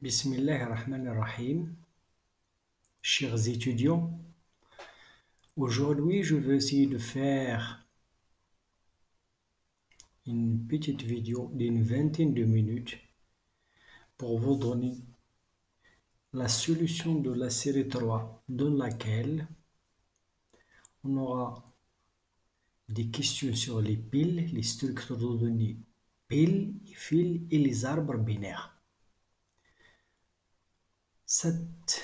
Bismillahirrahmanirrahim. Chers étudiants, aujourd'hui je vais essayer de faire une petite vidéo d'une vingtaine de minutes pour vous donner la solution de la série 3 dans laquelle on aura des questions sur les piles, les structures de données piles, fils et les arbres binaires. Cette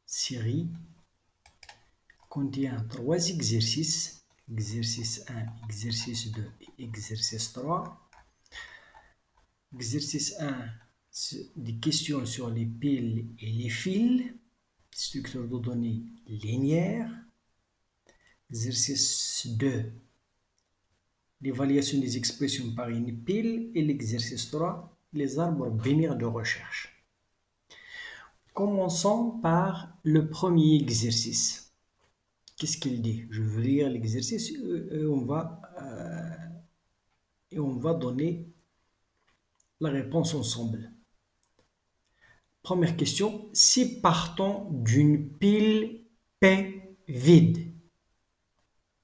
série contient 3 exercices, exercice 1, exercice 2 et exercice 3. Exercice 1, des questions sur les piles et les fils, structure de données linéaire. Exercice 2, l'évaluation des expressions par une pile, et l'exercice 3, les arbres binaires de recherche. Commençons par le premier exercice. Qu'est-ce qu'il dit? Je vais lire l'exercice et on va donner la réponse ensemble. Première question, si partons d'une pile P vide.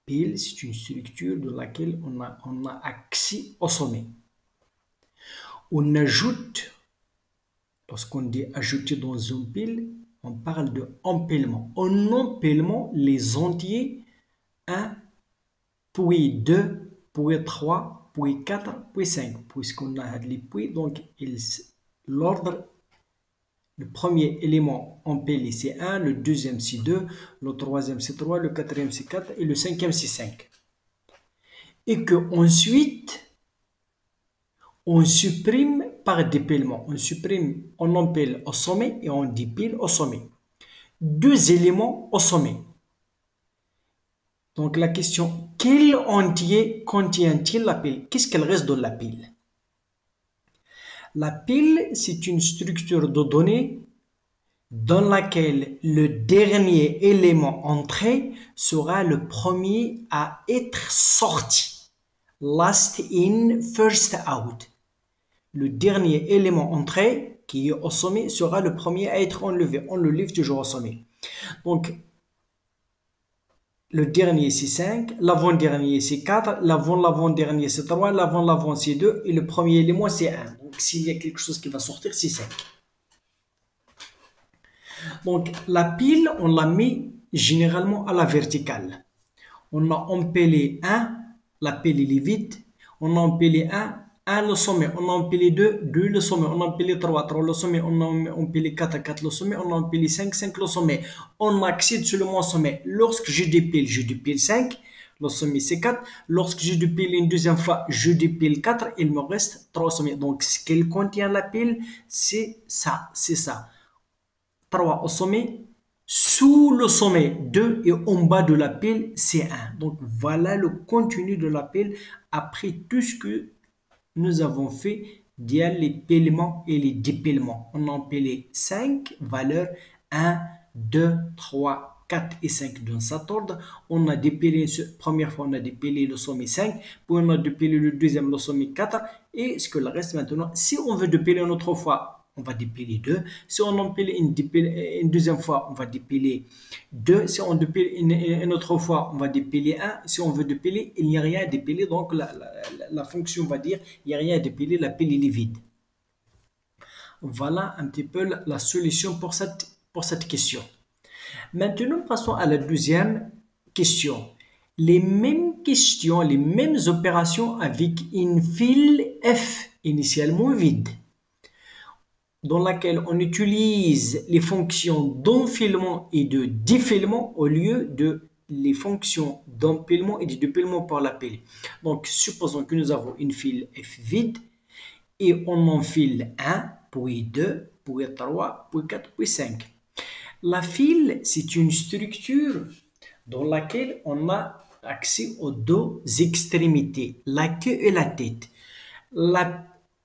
Pile, c'est une structure dans laquelle on a accès au sommet. On ajoute, lorsqu'on dit ajouter dans une pile, on parle de empilement. En empilement, les entiers 1, puis 2, puis 3, puis 4, puis 5. Puisqu'on a les puis, donc l'ordre, le premier élément empilé c'est 1, le deuxième c'est 2, le troisième c'est 3, le quatrième c'est 4 et le cinquième c'est 5. Et que ensuite, on supprime par dépilement. On supprime, on empile au sommet et on dépile au sommet. 2 éléments au sommet. Donc la question, quel entier contient-il la pile? Qu'est-ce qu'elle reste dans la pile? La pile, c'est une structure de données dans laquelle le dernier élément entré sera le premier à être sorti. Last in, first out. Le dernier élément entré, qui est au sommet, sera le premier à être enlevé. On le livre toujours au sommet. Donc, le dernier c'est 5, l'avant-dernier c'est 4, l'avant-dernier c'est 3, l'avant c'est 2 et le premier élément c'est 1. Donc s'il y a quelque chose qui va sortir, c'est 5. Donc la pile, on la met généralement à la verticale. On a empilé 1, la pile est vide. On a empilé 1 le sommet. On a empilé 2 le sommet. On a empilé 3 le sommet. On a empilé 4 le sommet. On a empilé 5 le sommet. On accède seulement au sommet. Lorsque je dépile 5. Le sommet c'est 4. Lorsque je dépile une deuxième fois, je dépile 4. Il me reste 3 sommets. Donc ce qu'elle contient la pile, c'est ça. 3 au sommet. Sous le sommet 2 et en bas de la pile c'est 1. Donc voilà le contenu de la pile après tout ce que nous avons fait via les pilements et les dépilements. On a empilé 5 valeurs 1, 2, 3, 4 et 5 dans cet ordre. On a dépilé, première fois on a dépilé le sommet 5, puis on a dépilé le deuxième, le sommet 4 et ce que le reste maintenant, si on veut dépiler une autre fois, on va dépiler 2. Si on empile une deuxième fois, on va dépiler 2. Si on dépile une autre fois, on va dépiler 1. Si on veut dépiler, il n'y a rien à dépiler. Donc la fonction va dire, il n'y a rien à dépiler, la pile est vide. Voilà un petit peu la solution pour cette question. Maintenant, passons à la deuxième question. Les mêmes questions, les mêmes opérations avec une file F initialement vide, dans laquelle on utilise les fonctions d'enfilement et de défilement au lieu de les fonctions d'empilement et de dépilement par la pile. Donc, supposons que nous avons une file F vide et on enfile 1, puis 2, puis 3, puis 4, puis 5. La file, c'est une structure dans laquelle on a accès aux 2 extrémités, la queue et la tête.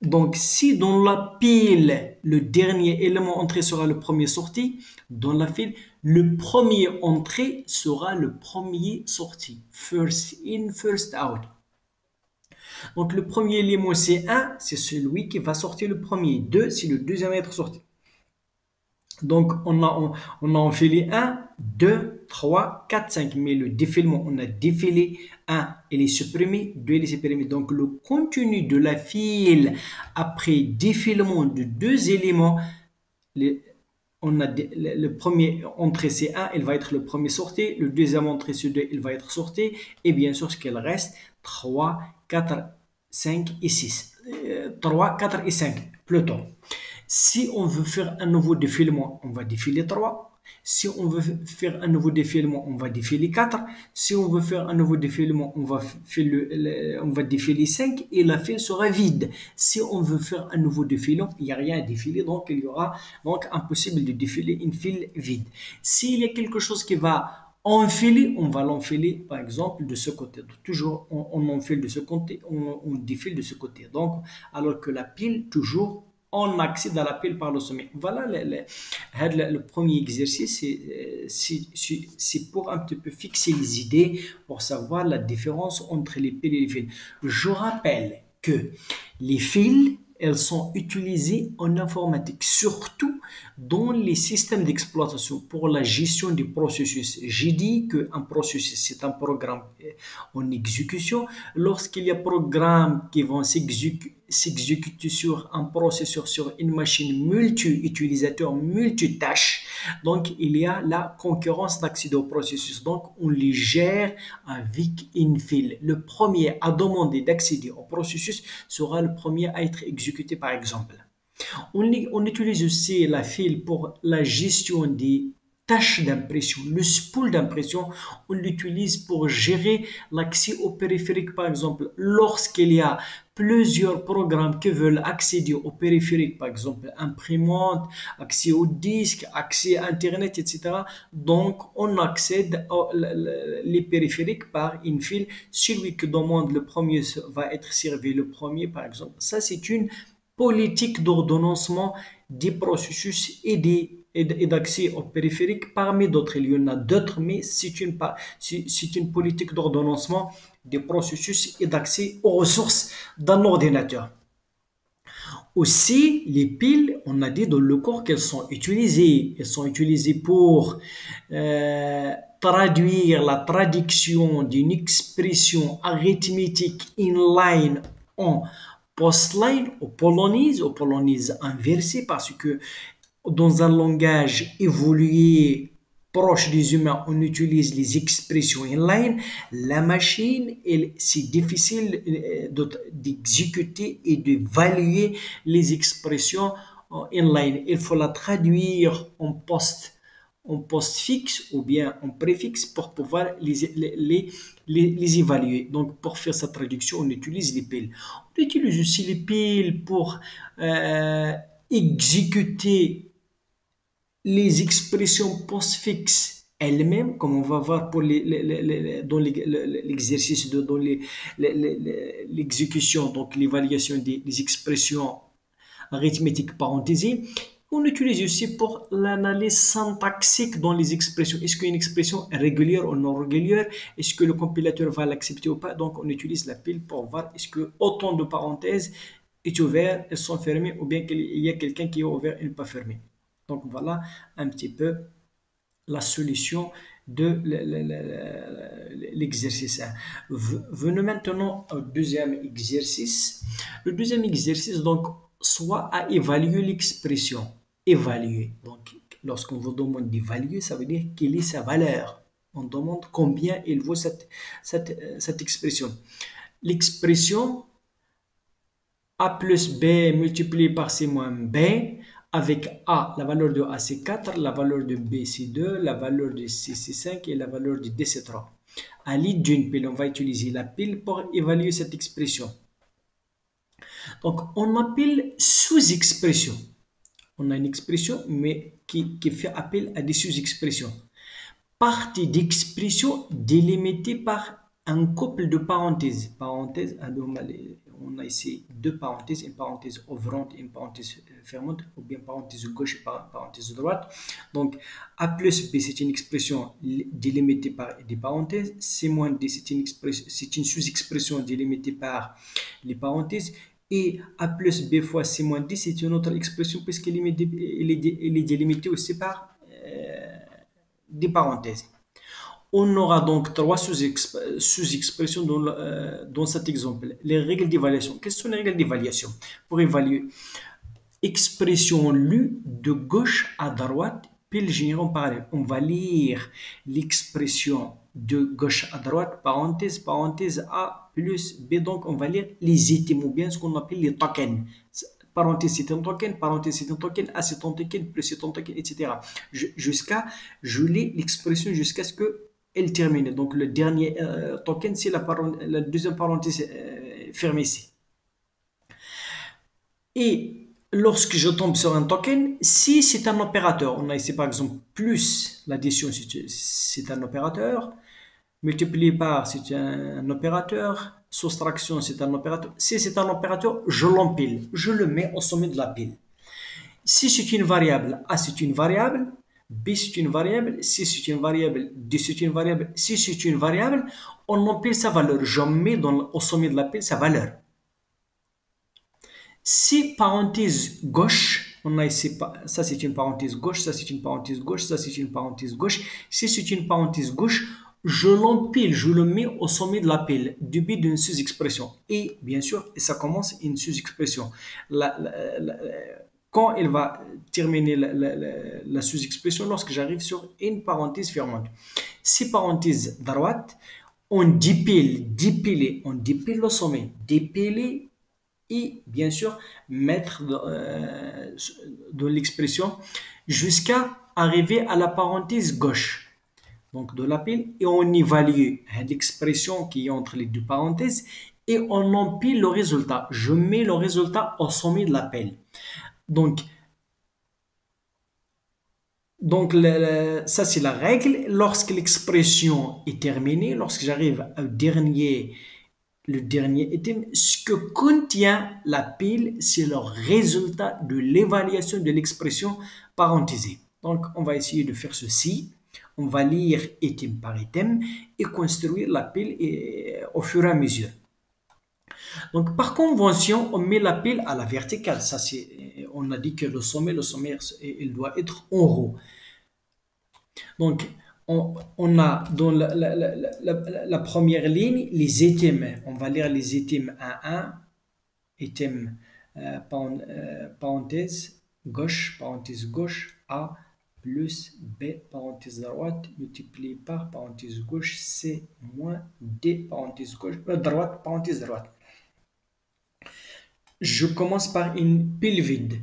Donc, si dans la pile, le dernier élément entré sera le premier sorti, dans la file, le premier entré sera le premier sorti. First in, first out. Donc le premier élément c'est 1, c'est celui qui va sortir le premier. 2, c'est le deuxième à être sorti. Donc on a enfilé 1, 2, 3, 4, 5. Mais le défilement, on a défilé 1, il est supprimé, 2, il est supprimé. Donc le contenu de la file après défilement de deux éléments, on a le premier entrée c'est 1, il va être le premier sorti, le deuxième entrée c'est 2, il va être sorti, et bien sûr ce qu'il reste, 3, 4, 5 et 6. 3, 4 et 5, plutôt. Si on veut faire un nouveau défilement, on va défiler 3. Si on veut faire un nouveau défilement, on va défiler 4. Si on veut faire un nouveau défilement, on va défiler 5 et la file sera vide. Si on veut faire un nouveau défilement, il n'y a rien à défiler, donc il y aura donc impossible de défiler une file vide. S'il y a quelque chose qui va enfiler, on va l'enfiler par exemple de ce côté. Toujours on enfile de ce côté, on défile de ce côté. Donc, alors que la pile, toujours on accède à la pile par le sommet. Voilà le premier exercice, c'est pour un petit peu fixer les idées, pour savoir la différence entre les piles et les fils. Je rappelle que les fils, elles sont utilisées en informatique, surtout dans les systèmes d'exploitation pour la gestion des processus. J'ai dit qu'un processus, c'est un programme en exécution. Lorsqu'il y a programmes qui vont s'exécuter sur un processeur, sur une machine multi-utilisateur, multitâche, donc il y a la concurrence d'accès au processus. Donc on les gère avec une file. Le premier à demander d'accéder au processus sera le premier à être exécuté par exemple. On utilise aussi la file pour la gestion des tâches d'impression. Le spool d'impression, on l'utilise pour gérer l'accès au périphérique. Par exemple, lorsqu'il y a plusieurs programmes qui veulent accéder au périphérique, par exemple imprimante, accès au disque, accès à Internet, etc. Donc, on accède les périphériques par une file. Celui qui demande le premier va être servi le premier, par exemple. Ça, c'est une politique d'ordonnancement des processus et d'accès au périphérique parmi d'autres. Il y en a d'autres, mais c'est une politique d'ordonnancement des processus et d'accès aux ressources d'un ordinateur. Aussi, les piles, on a dit dans le corps qu'elles sont utilisées. Elles sont utilisées pour traduire la traduction d'une expression arithmétique inline en postline ou polonaise inversée, parce que dans un langage évolué proche des humains, on utilise les expressions inline. La machine, c'est difficile d'exécuter et d'évaluer les expressions inline. Il faut la traduire en postfixe ou bien en préfixe pour pouvoir les évaluer. Donc, pour faire sa traduction, on utilise les piles. On utilise aussi les piles pour exécuter les expressions postfixes elles-mêmes, comme on va voir pour dans l'exercice, dans l'exécution, donc l'évaluation des expressions arithmétiques parenthésées. On utilise aussi pour l'analyse syntaxique dans les expressions. Est-ce qu'une expression est régulière ou non régulière? Est-ce que le compilateur va l'accepter ou pas? Donc, on utilise la pile pour voir est-ce que autant de parenthèses est ouvert, elles sont fermées, ou bien qu'il y a quelqu'un qui est ouvert et pas fermé. Donc, voilà un petit peu la solution de l'exercice 1. Venons maintenant au deuxième exercice. Le deuxième exercice, donc, soit à évaluer l'expression. Évaluer. Donc, lorsqu'on vous demande d'évaluer, ça veut dire quelle est sa valeur. On demande combien il vaut cette expression. L'expression A plus B multiplié par C moins B, avec A, la valeur de A c'est 4, la valeur de B c'est 2, la valeur de C c'est 5 et la valeur de D c'est 3. À l'aide d'une pile, on va utiliser la pile pour évaluer cette expression. Donc, on appelle sous-expression. On a une expression, mais qui fait appel à des sous-expressions. Partie d'expression délimitée par un couple de parenthèses. Parenthèses, on a ici deux parenthèses, une parenthèse ouvrante et une parenthèse fermante, ou bien parenthèse gauche et parenthèse droite. Donc, A plus B, c'est une expression délimitée par des parenthèses. C moins D, c'est une sous-expression délimitée par les parenthèses. Et A plus B fois C moins D, c'est une autre expression puisqu'elle est délimitée aussi par des parenthèses. On aura donc trois sous-expressions dans cet exemple. Les règles d'évaluation. Quelles sont les règles d'évaluation? Pour évaluer, expression lue de gauche à droite, pile générale en parallèle. On va lire l'expression de gauche à droite, parenthèse, parenthèse A plus B. Donc, on va lire les items ou bien ce qu'on appelle les tokens. Parenthèse, c'est un token, parenthèse, c'est un token, A, c'est un token, plus c'est un token, etc. Je lis l'expression jusqu'à ce qu'elle termine. Donc, le dernier token, c'est la deuxième parenthèse fermée ici. Et lorsque je tombe sur un token, si c'est un opérateur, on a ici par exemple plus, l'addition c'est un opérateur, multiplié par c'est un opérateur, soustraction c'est un opérateur. Si c'est un opérateur, je l'empile, je le mets au sommet de la pile. Si c'est une variable, A c'est une variable, B c'est une variable, C c'est une variable, D c'est une variable, C c'est une variable, on empile sa valeur, je mets au sommet de la pile sa valeur. Si parenthèse gauche, on a ici, ça c'est une parenthèse gauche, ça c'est une parenthèse gauche, ça c'est une parenthèse gauche. Si c'est une parenthèse gauche, je l'empile, je le mets au sommet de la pile, du but d'une sous-expression. Et bien sûr, ça commence une sous-expression. Quand elle va terminer la sous-expression, lorsque j'arrive sur une parenthèse fermante. Si parenthèse droite, on dépiler, on dépile le sommet, dépiler et bien sûr mettre dans l'expression jusqu'à arriver à la parenthèse gauche donc de la pile et on évalue l'expression qui est entre les deux parenthèses et on empile le résultat. Je mets le résultat au sommet de la pile. Donc, ça c'est la règle. Lorsque l'expression est terminée, lorsque j'arrive le dernier item, ce que contient la pile, c'est le résultat de l'évaluation de l'expression parenthésée. Donc, on va essayer de faire ceci. On va lire item par item et construire la pile au fur et à mesure. Donc, par convention, on met la pile à la verticale. Ça, on a dit que le sommet, il doit être en haut. Donc, on a dans la première ligne les items. On va lire les items 1, item parenthèse gauche, A plus B, parenthèse droite, multiplié par parenthèse gauche, C moins D, parenthèse gauche, droite, parenthèse droite. Je commence par une pile vide.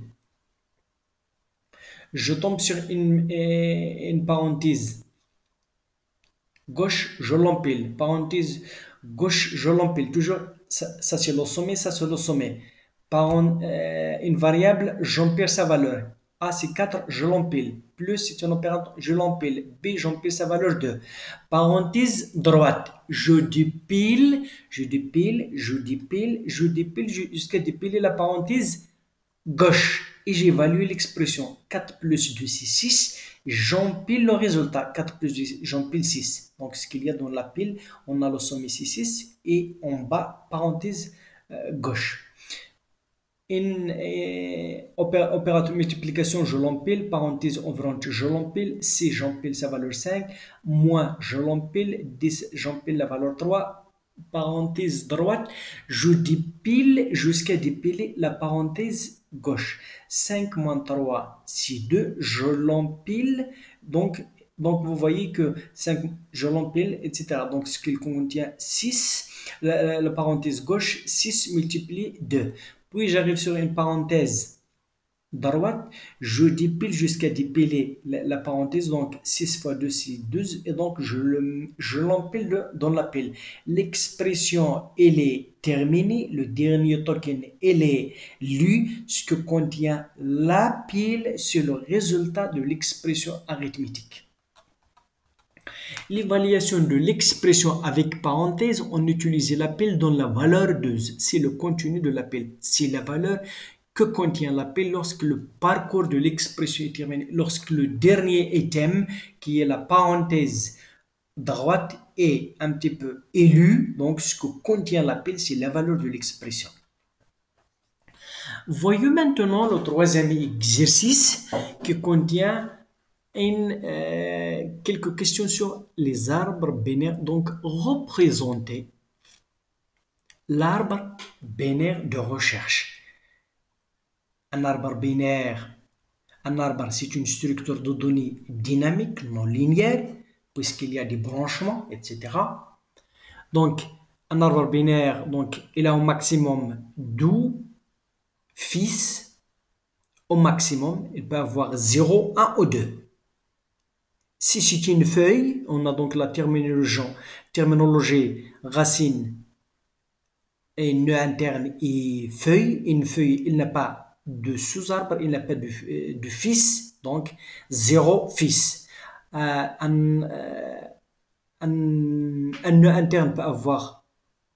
Je tombe sur une parenthèse gauche, je l'empile. Parenthèse gauche, je l'empile. Toujours, ça c'est le sommet, ça c'est le sommet. Une variable, j'empile sa valeur. A c'est 4, je l'empile. Plus c'est un opérateur, je l'empile. B, j'empile sa valeur 2. Parenthèse droite, je dépile jusqu'à dépiler la parenthèse gauche et j'évalue l'expression 4 plus 2 c'est 6, j'empile le résultat 4 plus 2 j'empile 6. Donc ce qu'il y a dans la pile, on a le sommet c'est 6 et en bas parenthèse gauche. Une opérateur multiplication, je l'empile, parenthèse ouvrante, je l'empile, C, j'empile sa valeur 5, moins, je l'empile, 10, j'empile la valeur 3, parenthèse droite, je dépile jusqu'à dépiler la parenthèse gauche. 5 moins 3, c'est 2, je l'empile, donc vous voyez que 5, je l'empile, etc. Donc ce qu'il contient 6, la parenthèse gauche, 6 multiplié 2. Puis j'arrive sur une parenthèse droite, je dépile jusqu'à dépiler la parenthèse, donc 6 fois 2 c'est 12, et donc je l'empile dans la pile. L'expression, elle est terminée, le dernier token, elle est lu, ce que contient la pile, c'est le résultat de l'expression arithmétique. L'évaluation de l'expression avec parenthèse, on utilise l'appel dans la valeur 2. C'est le contenu de l'appel. C'est la valeur que contient l'appel lorsque le parcours de l'expression est terminé, lorsque le dernier item, qui est la parenthèse droite, est un petit peu élu. Donc, ce que contient l'appel, c'est la valeur de l'expression. Voyons maintenant le troisième exercice qui contient quelques questions sur les arbres binaires. Donc, représenter l'arbre binaire de recherche. Un arbre binaire, c'est une structure de données dynamique, non linéaire, puisqu'il y a des branchements, etc. Donc, un arbre binaire, donc, il a au maximum 12 fils. Au maximum, il peut avoir 0, 1 ou 2. Si c'est une feuille, on a donc la terminologie racine et nœud interne et feuille. Une feuille, il n'a pas de sous-arbre, il n'a pas de fils, donc 0 fils. Un nœud interne peut avoir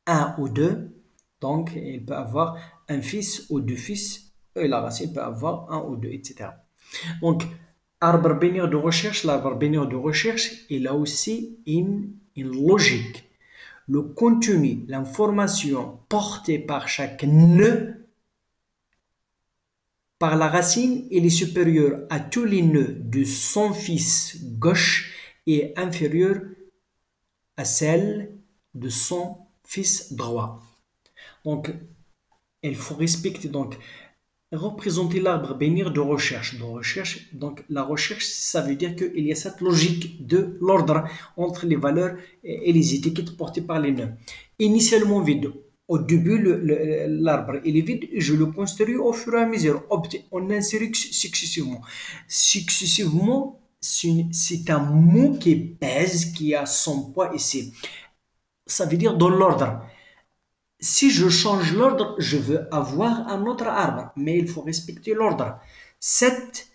1 ou 2, donc il peut avoir un fils ou 2 fils, et la racine peut avoir 1 ou 2, etc. Donc, l'arbre binaire de recherche, il a aussi une logique. Le contenu, l'information portée par chaque nœud, par la racine, il est supérieur à tous les nœuds de son fils gauche et inférieur à celle de son fils droit. Donc, il faut respecter donc représenter l'arbre binaire de recherche. Donc la recherche, ça veut dire qu'il y a cette logique de l'ordre entre les valeurs et les étiquettes portées par les nœuds. Initialement vide. Au début, l'arbre est vide et je le construis au fur et à mesure. On insère successivement. Successivement, c'est un mot qui pèse, qui a son poids ici. Ça veut dire dans l'ordre. Si je change l'ordre, je veux avoir un autre arbre, mais il faut respecter l'ordre. 7,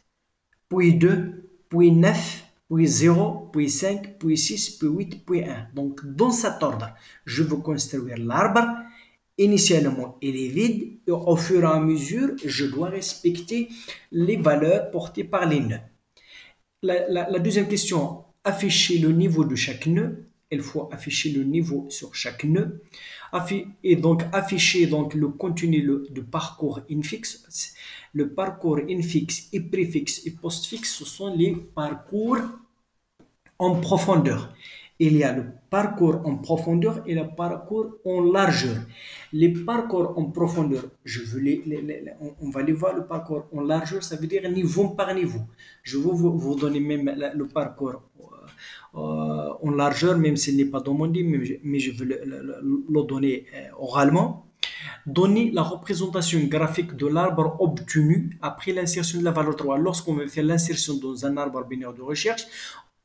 puis 2, puis 9, puis 0, puis 5, puis 6, puis 8, puis 1. Donc, dans cet ordre, je veux construire l'arbre. Initialement, il est vide et au fur et à mesure, je dois respecter les valeurs portées par les nœuds. La deuxième question, afficher le niveau de chaque nœud. Il faut afficher le niveau sur chaque nœud. Et donc afficher donc, le contenu de parcours infixe. Le parcours infixe et préfixe et postfixe, ce sont les parcours en profondeur. Il y a le parcours en profondeur et le parcours en largeur. Les parcours en profondeur, on va les voir. Le parcours en largeur, ça veut dire niveau par niveau. Je vais vous donner même le parcours en largeur, même s'il n'est pas demandé, mais je veux le donner oralement. Donner la représentation graphique de l'arbre obtenu après l'insertion de la valeur 3. Lorsqu'on veut faire l'insertion dans un arbre binaire de recherche,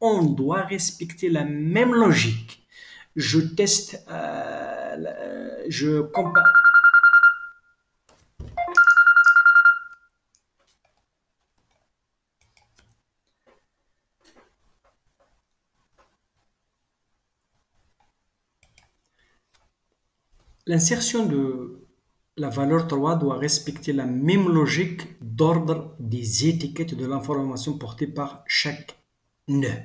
on doit respecter la même logique. Je teste, je compare. L'insertion de la valeur 3 doit respecter la même logique d'ordre des étiquettes de l'information portée par chaque nœud.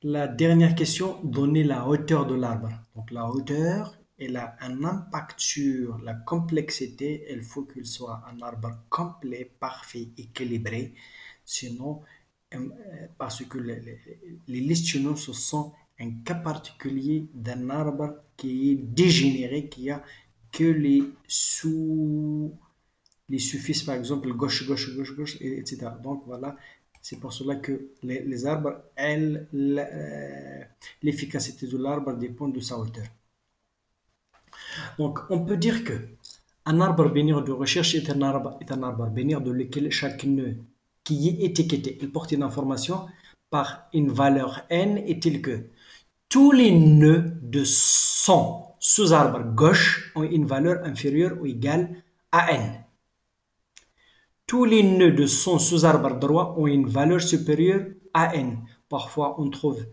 La dernière question, donner la hauteur de l'arbre. Donc la hauteur, elle a un impact sur la complexité. Il faut qu'il soit un arbre complet, parfait, équilibré. Sinon, parce que les listes ce sont un cas particulier d'un arbre qui est dégénéré, qui a que les suffixes, par exemple, gauche, gauche, gauche, gauche, etc. Donc voilà, c'est pour cela que les arbres, l'efficacité de l'arbre dépend de sa hauteur. Donc on peut dire que un arbre binaire de recherche est un arbre binaire de lequel chaque nœud qui est étiqueté, il porte une information par une valeur n est tel que tous les nœuds de son sous-arbre gauche ont une valeur inférieure ou égale à n. Tous les nœuds de son sous-arbre droit ont une valeur supérieure à n. Parfois, on trouve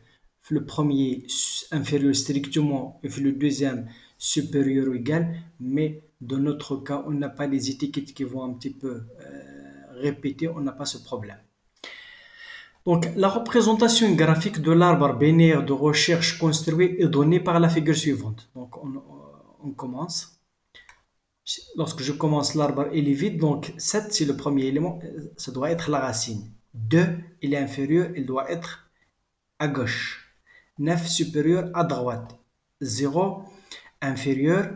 le premier inférieur strictement et le deuxième supérieur ou égal, mais dans notre cas, on n'a pas les étiquettes qui vont un petit peu répéter, on n'a pas ce problème. Donc, la représentation graphique de l'arbre binaire de recherche construit est donnée par la figure suivante. Donc, on commence. Lorsque je commence, l'arbre il est vide, donc 7 c'est le premier élément, ça doit être la racine. 2 il est inférieur, il doit être à gauche. 9 supérieur à droite. 0 inférieur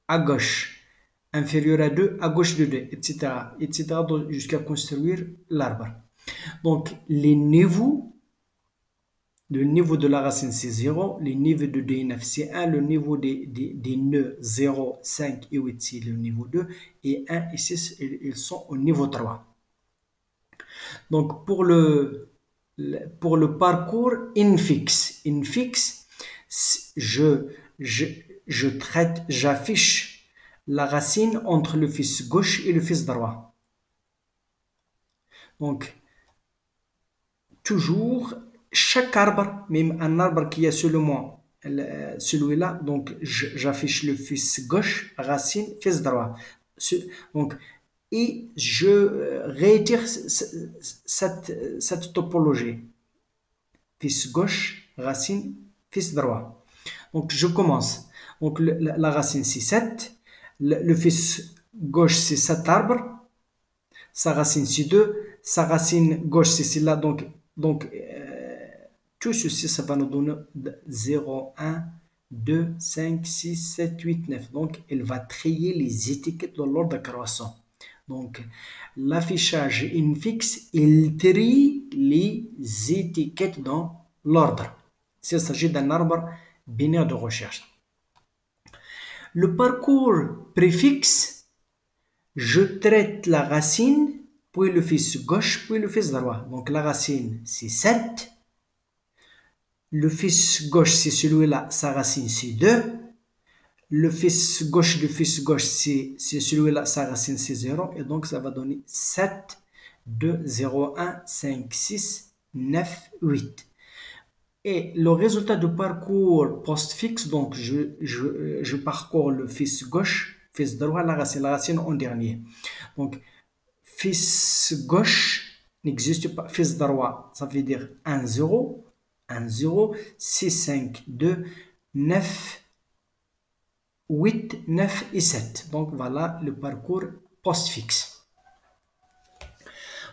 à gauche. Inférieur à 2 à gauche de 2, etc. etc. jusqu'à construire l'arbre. Donc les niveaux, le niveau de la racine c'est 0, le niveau de 2 et 9 c'est 1, le niveau des nœuds 0, 5 et 8 c'est le niveau 2, et 1 et 6 ils sont au niveau 3. Donc pour le parcours infixe, j'affiche la racine entre le fils gauche et le fils droit. Donc toujours, chaque arbre, même un arbre qui a seulement celui-là, donc j'affiche le fils gauche, racine, fils droit. Donc, et je réitère cette topologie. Fils gauche, racine, fils droit. Donc je commence. Donc la racine c'est 7, le fils gauche c'est 7 arbres, sa racine c'est 2, sa racine gauche c'est celle-là, donc tout ceci ça va nous donner 0, 1, 2, 5, 6, 7, 8, 9. Donc elle va trier les étiquettes dans l'ordre croissant. Donc l'affichage infixe, il trie les étiquettes dans l'ordre. S'il s'agit d'un arbre binaire de recherche. Le parcours préfixe, je traite la racine, puis le fils gauche, puis le fils droit. Donc la racine, c'est 7. Le fils gauche, c'est celui-là, sa racine, c'est 2. Le fils gauche du fils gauche, c'est celui-là, sa racine, c'est 0. Et donc ça va donner 7, 2, 0, 1, 5, 6, 9, 8. Et le résultat du parcours postfixe, donc je parcours le fils gauche, fils droit, la racine en dernier. Donc, fils gauche n'existe pas, fils droit, ça veut dire 1, 0, 1, 0, 6, 5, 2, 9, 8, 9 et 7. Donc, voilà le parcours postfixe.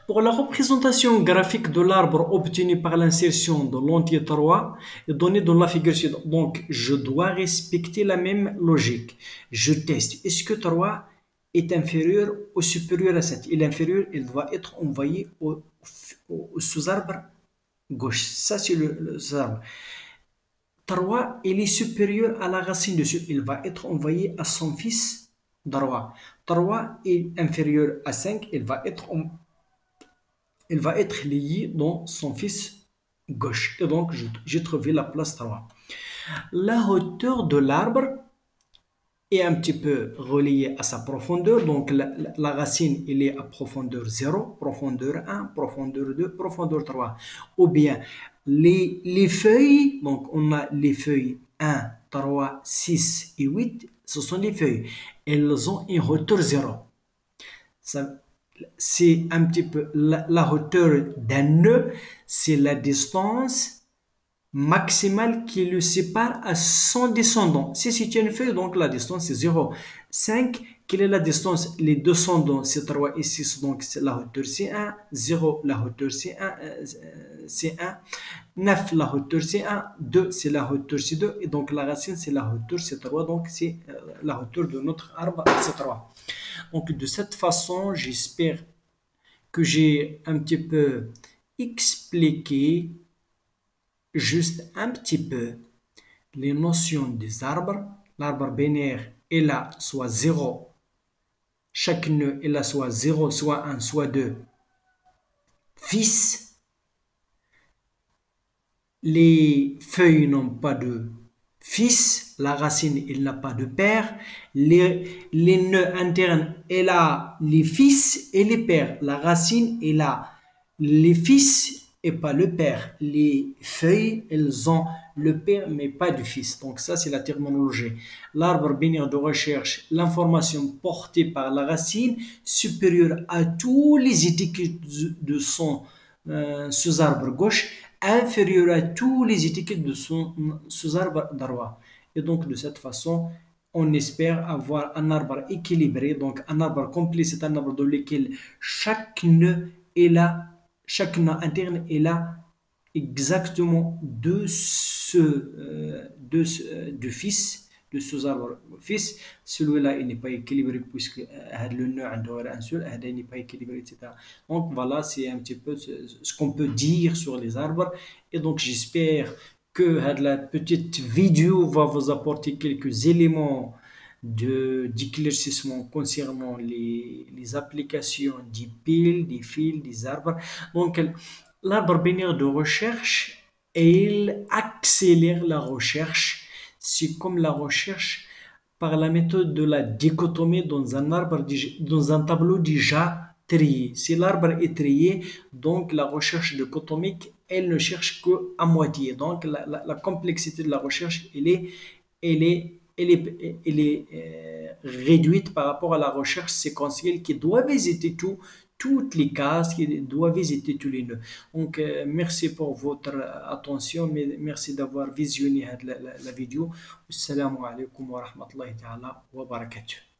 Pour la représentation graphique de l'arbre obtenue par l'insertion de l'entier 3 est donnée dans la figure suivante. Donc, je dois respecter la même logique. Je teste. Est-ce que 3 est inférieur ou supérieur à 7? Il est inférieur, il doit être envoyé au sous-arbre gauche. Ça, c'est le sous-arbre. 3, il est supérieur à la racine dessus. Il va être envoyé à son fils droit. 3 est inférieur à 5, il va être lié dans son fils gauche. Et donc, j'ai trouvé la place 3. La hauteur de l'arbre est un petit peu reliée à sa profondeur. Donc, la racine, il est à profondeur 0, profondeur 1, profondeur 2, profondeur 3. Ou bien, les feuilles, donc on a les feuilles 1, 3, 6 et 8, ce sont les feuilles. Elles ont une hauteur 0. C'est un petit peu la hauteur d'un nœud, c'est la distance maximale qui le sépare à son descendant. Si c'est une feuille, donc la distance c'est 0. 5, quelle est la distance? Les descendants c'est 3 et 6, donc la hauteur c'est 1. 0, la hauteur c'est 1. 9, la hauteur c'est 1. 2, c'est la hauteur c'est 2. Et donc la racine c'est la hauteur c'est 3. Donc c'est la hauteur de notre arbre c'est 3. Donc de cette façon, j'espère que j'ai un petit peu expliqué juste un petit peu les notions des arbres. L'arbre binaire est là soit 0, chaque nœud est là soit 0, soit 1, soit 2 fils. Les feuilles n'ont pas de fils, la racine il n'a pas de père, les nœuds internes elle a les fils et les pères, la racine elle a les fils et pas le père. Les feuilles, elles ont le père, mais pas du fils. Donc ça, c'est la terminologie. L'arbre binaire de recherche, l'information portée par la racine supérieure à tous les étiquettes de son sous-arbre gauche, inférieure à tous les étiquettes de son sous-arbre droit. Et donc, de cette façon, on espère avoir un arbre équilibré. Donc, un arbre complet, c'est un arbre dans lequel chaque nœud est là, chaque nœud interne est là exactement de fils, de sous-arbre fils. Celui-là, il n'est pas équilibré puisque le nœud un seul, il n'est pas équilibré, etc. Donc, voilà, c'est un petit peu ce qu'on peut dire sur les arbres. Et donc, j'espère que la petite vidéo va vous apporter quelques éléments d'éclaircissement concernant les applications des piles, des fils, des arbres. Donc, l'arbre binaire de recherche, il accélère la recherche. C'est comme la recherche par la méthode de la dichotomie dans un arbre, dans un tableau déjà trié. Si l'arbre est trié, donc la recherche dichotomique, elle ne cherche qu'à moitié. Donc la complexité de la recherche, elle est réduite par rapport à la recherche séquentielle qui doit visiter toutes les cases, qui doit visiter tous les nœuds. Donc, merci pour votre attention, merci d'avoir visionné la vidéo. Assalamu alaikum wa rahmatullahi ta'ala wa barakatuh.